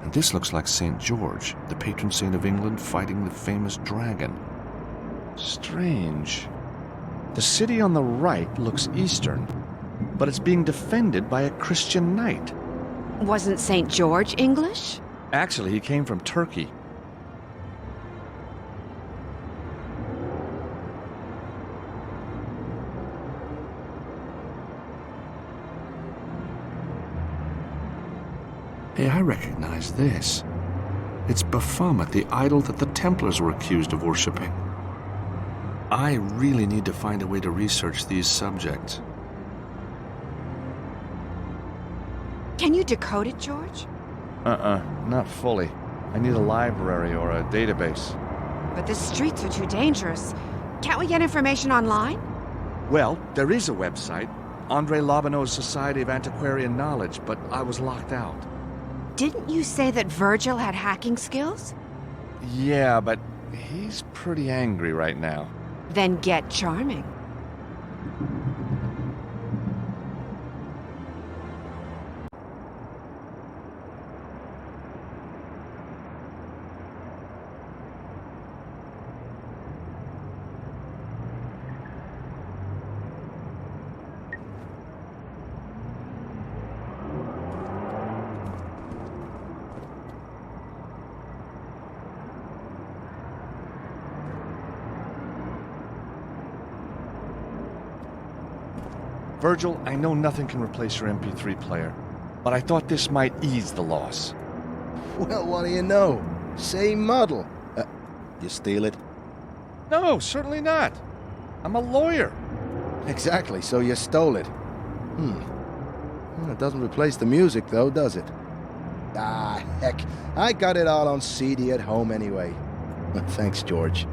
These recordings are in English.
And this looks like St. George, the patron saint of England, fighting the famous dragon. Strange. The city on the right looks eastern, but it's being defended by a Christian knight. Wasn't St. George English? Actually, he came from Turkey. Hey, I recognize this. It's Baphomet, the idol that the Templars were accused of worshipping. I really need to find a way to research these subjects. Can you decode it, George? Not fully. I need a library or a database. But the streets are too dangerous. Can't we get information online? Well, there is a website, André Lobineau's Society of Antiquarian Knowledge, but I was locked out. Didn't you say that Virgil had hacking skills? Yeah, but he's pretty angry right now. Then get charming. Virgil, I know nothing can replace your MP3 player, but I thought this might ease the loss. Well, what do you know? Same model. You steal it? No, certainly not. I'm a lawyer. Exactly, so you stole it. Well, it doesn't replace the music, though, does it? Ah, heck. I got it all on CD at home anyway. Thanks, George.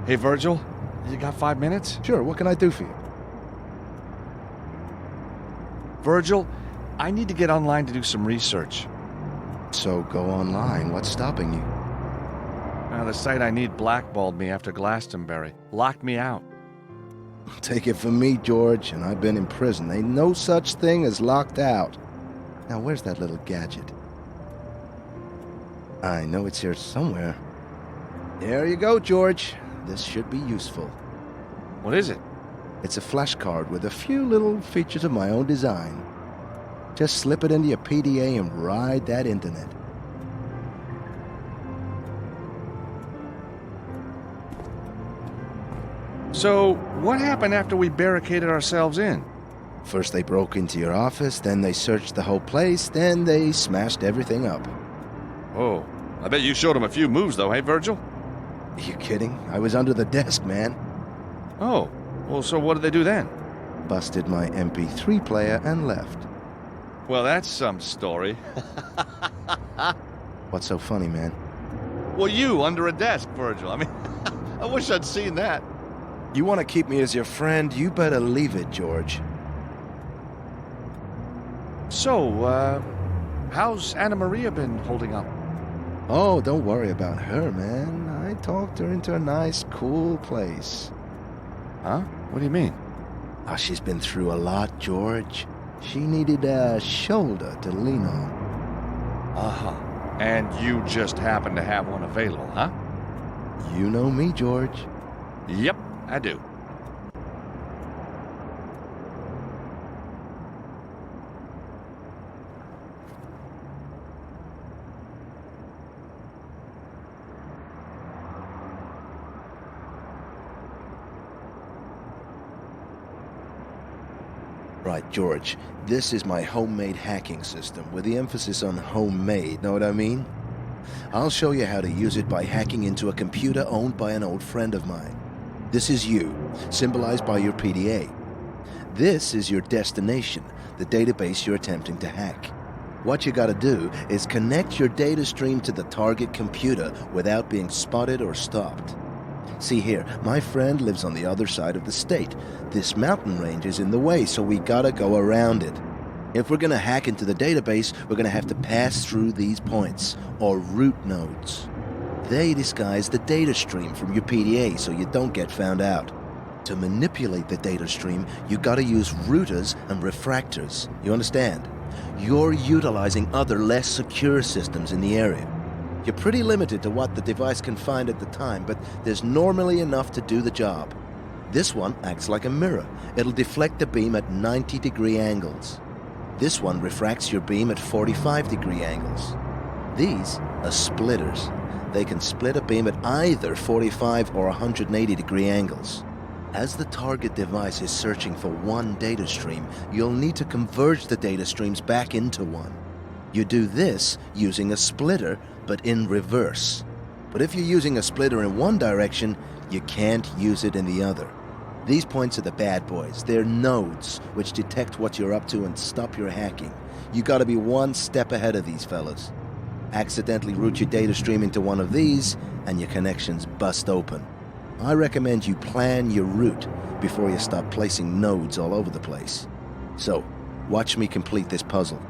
Hey, Virgil, you got 5 minutes? Sure, what can I do for you? Virgil, I need to get online to do some research. So go online. What's stopping you? The site I need blackballed me after Glastonbury. Locked me out. Take it from me, George, and I've been in prison. Ain't no such thing as locked out. Now, where's that little gadget? I know it's here somewhere. There you go, George. This should be useful. What is it? It's a flashcard with a few little features of my own design. Just slip it into your PDA and ride that internet. So, what happened after we barricaded ourselves in? First they broke into your office, then they searched the whole place, then they smashed everything up. Oh, I bet you showed them a few moves though, hey, Virgil? Are you kidding? I was under the desk, man. Oh, well, so what did they do then? Busted my MP3 player and left. Well, that's some story. What's so funny, man? Well, you under a desk, Virgil. I mean, I wish I'd seen that. You want to keep me as your friend? You better leave it, George. So, how's Anna Maria been holding up? Oh, don't worry about her, man. I talked her into a nice, cool place. Huh? What do you mean? Oh, she's been through a lot, George. She needed a shoulder to lean on. Uh-huh. And you just happen to have one available, huh? You know me, George. Yep, I do. Right, George, this is my homemade hacking system with the emphasis on homemade, know what I mean? I'll show you how to use it by hacking into a computer owned by an old friend of mine. This is you, symbolized by your PDA. This is your destination, the database you're attempting to hack. What you gotta do is connect your data stream to the target computer without being spotted or stopped. See here, my friend lives on the other side of the state. This mountain range is in the way, so we gotta go around it. If we're gonna hack into the database, we're gonna have to pass through these points, or root nodes. They disguise the data stream from your PDA so you don't get found out. To manipulate the data stream, you gotta use routers and refractors. You understand? You're utilizing other less secure systems in the area. You're pretty limited to what the device can find at the time, but there's normally enough to do the job. This one acts like a mirror. It'll deflect the beam at 90-degree angles. This one refracts your beam at 45-degree angles. These are splitters. They can split a beam at either 45 or 180-degree angles. As the target device is searching for one data stream, you'll need to converge the data streams back into one. You do this using a splitter, but in reverse. But if you're using a splitter in one direction, you can't use it in the other. These points are the bad boys. They're nodes which detect what you're up to and stop your hacking. You gotta be one step ahead of these fellas. Accidentally route your data stream into one of these, and your connections bust open. I recommend you plan your route before you start placing nodes all over the place. So, watch me complete this puzzle.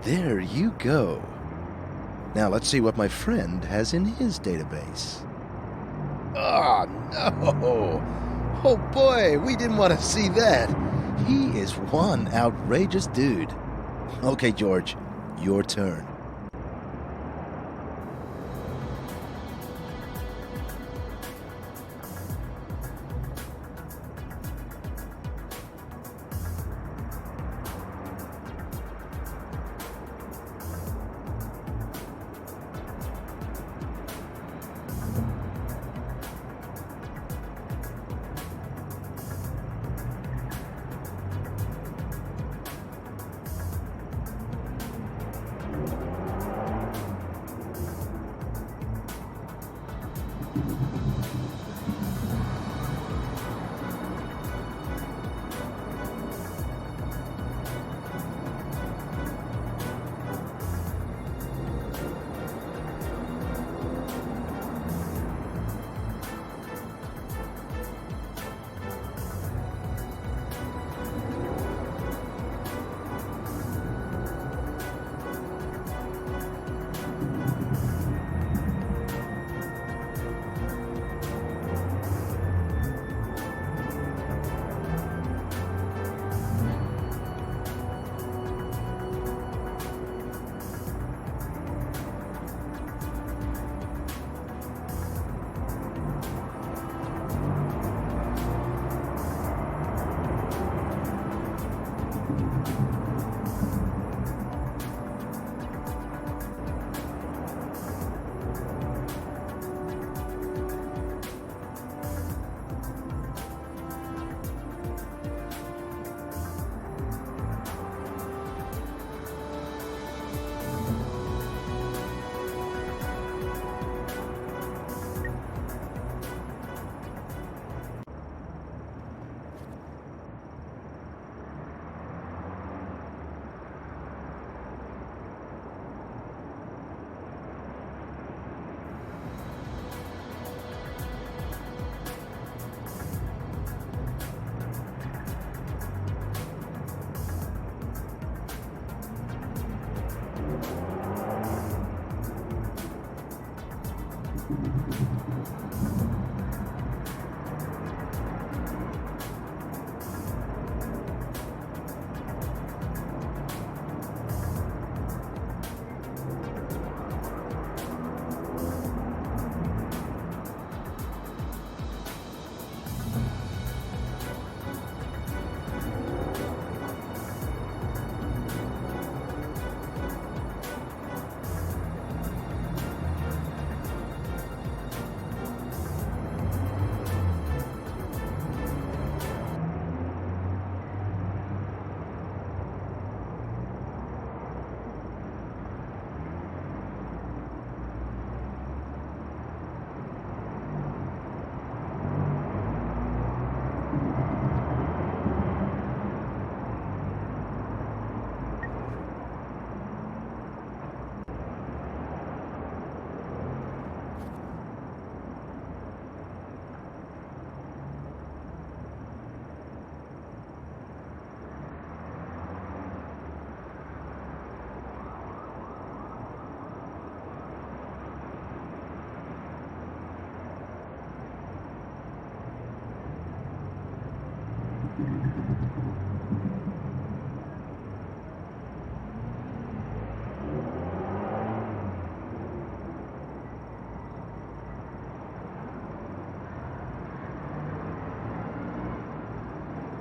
There you go. Now let's see what my friend has in his database. Oh, no! Oh boy, we didn't want to see that. He is one outrageous dude. Okay, George, your turn.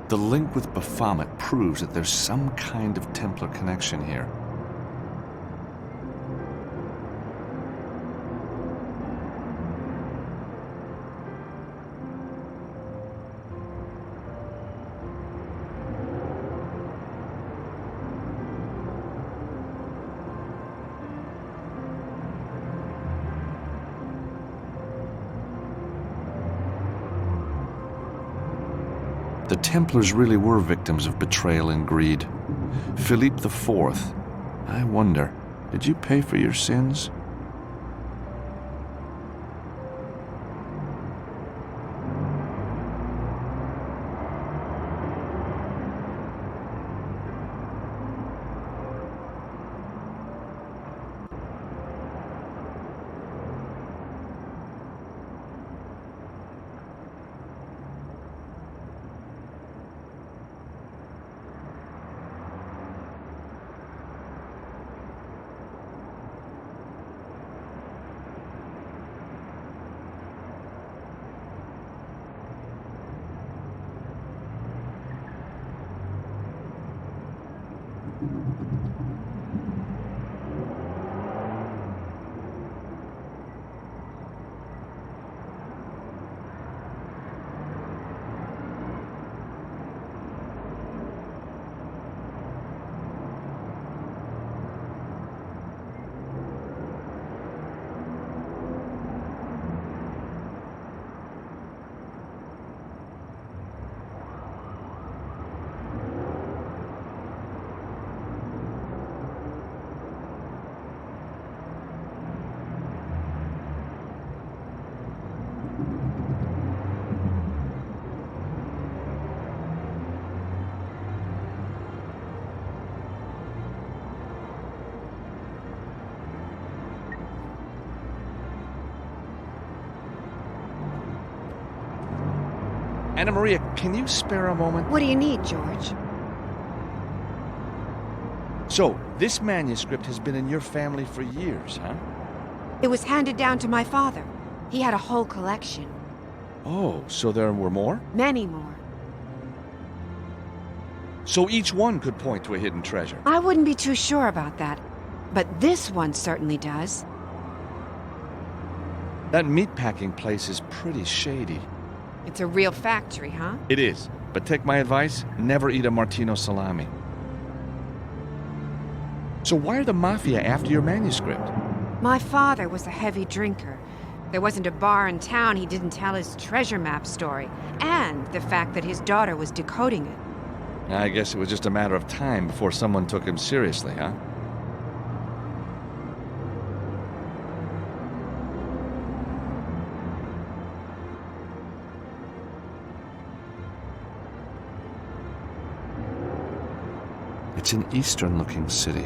The link with Baphomet proves that there's some kind of Templar connection here. The Templars really were victims of betrayal and greed. Philippe IV, I wonder, did you pay for your sins? Anna Maria, can you spare a moment? What do you need, George? So, this manuscript has been in your family for years, huh? It was handed down to my father. He had a whole collection. Oh, so there were more? Many more. So each one could point to a hidden treasure. I wouldn't be too sure about that, but this one certainly does. That meatpacking place is pretty shady. It's a real factory, huh? It is. But take my advice, never eat a Martino salami. So why are the Mafia after your manuscript? My father was a heavy drinker. There wasn't a bar in town he didn't tell his treasure map story, and the fact that his daughter was decoding it. I guess it was just a matter of time before someone took him seriously, huh? It's an eastern-looking city.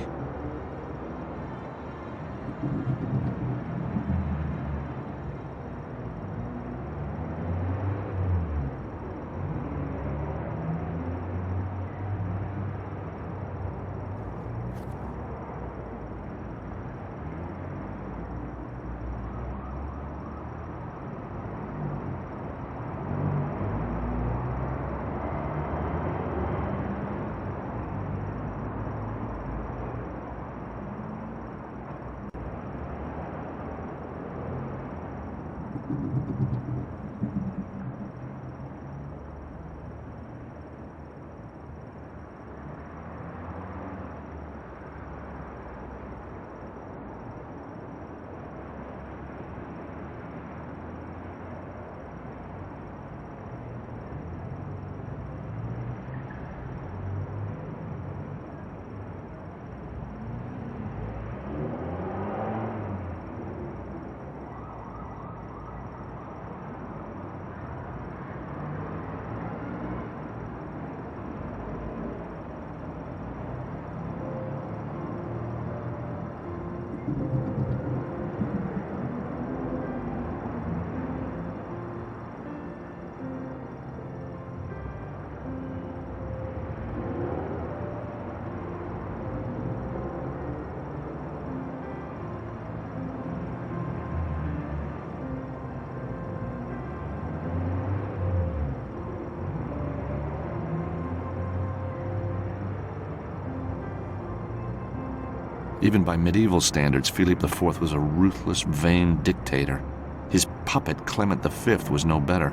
Even by medieval standards, Philippe IV was a ruthless, vain dictator. His puppet, Clement V, was no better.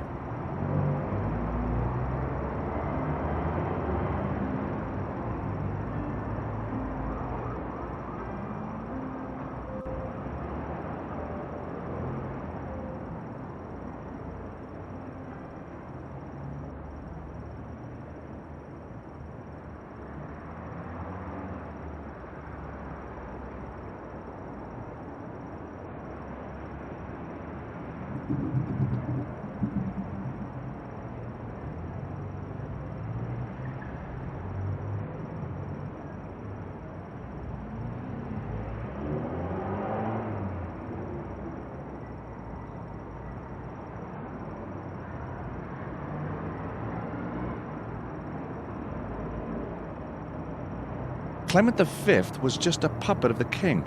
Clement V was just a puppet of the king.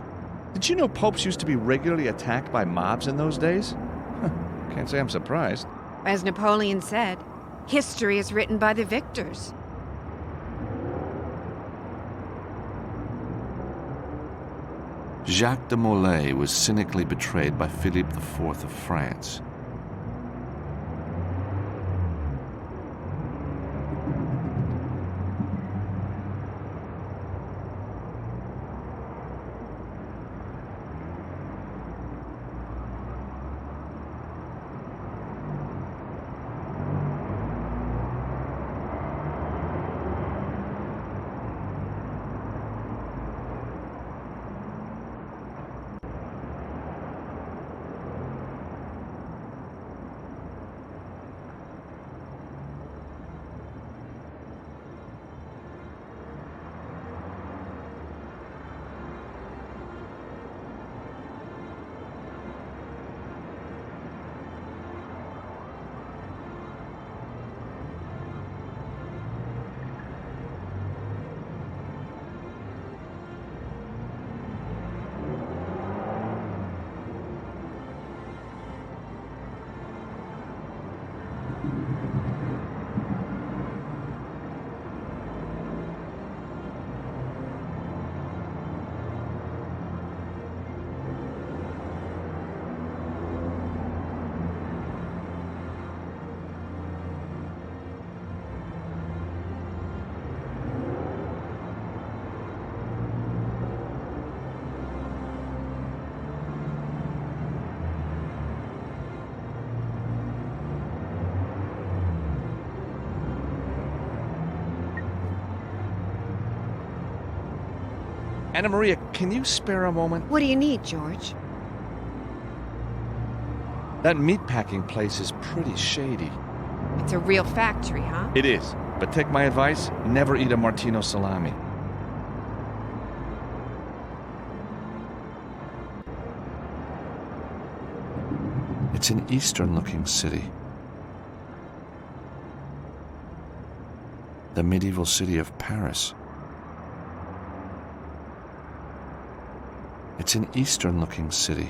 Did you know popes used to be regularly attacked by mobs in those days? Can't say I'm surprised. As Napoleon said, history is written by the victors. Jacques de Molay was cynically betrayed by Philippe IV of France. Anna Maria, can you spare a moment? What do you need, George? That meatpacking place is pretty shady. It's a real factory, huh? It is. But take my advice, never eat a Martino salami. It's an Eastern-looking city. The medieval city of Paris. It's an Eastern-looking city.